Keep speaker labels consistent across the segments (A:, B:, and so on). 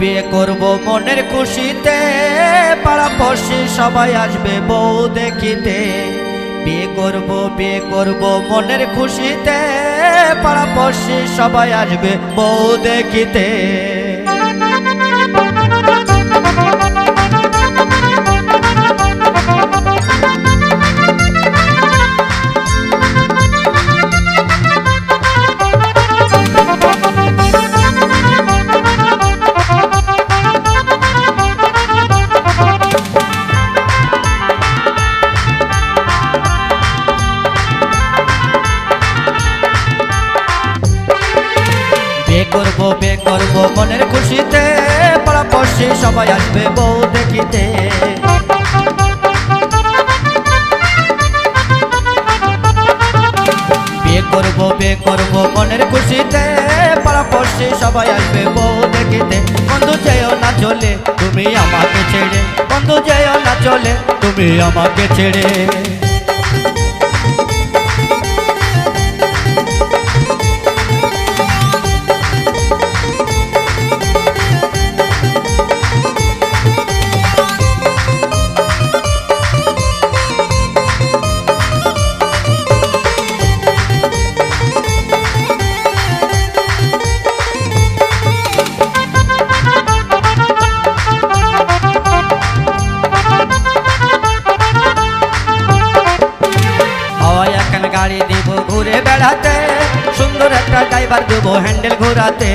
A: বিয়ে করব মনের খুশিতে, পাড়া পড়শি সবাই আসবে বউ দেখিতে। বিয়ে করব মনের খুশিতে, পাড়া পড়শি সবাই আসবে বউ দেখিতে। বিয়ে করব মনের খুশিতে, পাড়া পড়শি সবাই আসবে বউ দেখিতে। বিয়ে করব মনের খুশিতে, পাড়া পড়শি সবাই আসবে বউ দেখিতে। বন্ধু যেও না চলে তুমি আমাকে ছেড়ে, বন্ধু যেও না চলে তুমি আমাকে ছেড়ে। গাড়ি দিব ঘুরে বেড়াতে, সুন্দর একটা ড্রাইভার দেব হ্যান্ডেল ঘোরাতে।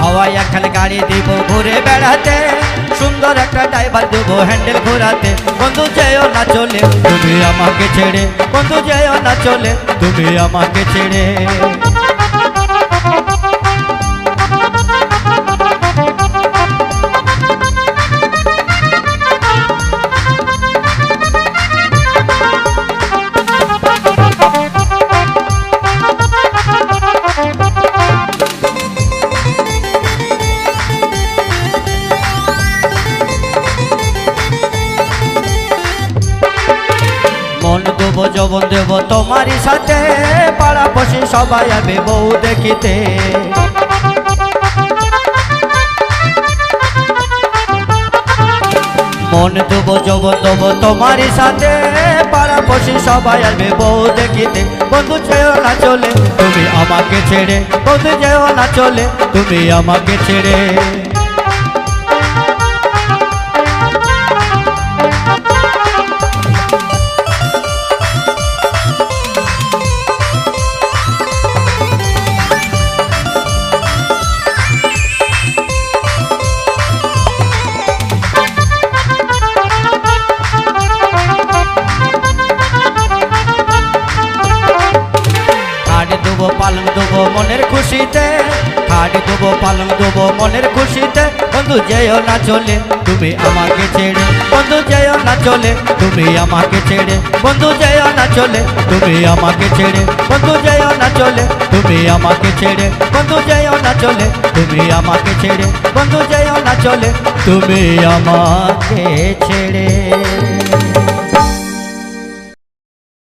A: হাওয়ায় এখন গাড়ি দিব ঘুরে বেড়াতে, সুন্দর একটা ড্রাইভার দেব হ্যান্ডেল ঘোরাতে। বন্ধু যেও না চলে তুমি আমাকে ছেড়ে, বন্ধু যেও না চলে তুমি আমাকে ছেড়ে। মন দেব যৌবন দেব তোমারই সাথে, পাড়া পড়শি সবাই আসবে বউ দেখিতে। মন দেব যৌবন দেব তোমারই সাথে, পাড়া পড়শি সবাই আসবে বউ দেখিতে। বন্ধু যেও না চলে তুমি আমাকে ছেড়ে, বন্ধু যেও না চলে তুমি আমাকে ছেড়ে। পালং দেবো মনের খুশিতে, খাট দেবো পালং দেবো মনের খুশিতে। বন্ধু যেও না চলে তুমি আমাকে ছেড়ে, বন্ধু যেও না চলে তুমি আমাকে ছেড়ে, বন্ধু যেও না চলে তুমি আমাকে ছেড়ে, বন্ধু যেও না চলে তুমি আমাকে ছেড়ে, বন্ধু যেও না চলে তুমি আমাকে ছেড়ে, বন্ধু যেও না চলে তুমি আমাকে ছেড়ে।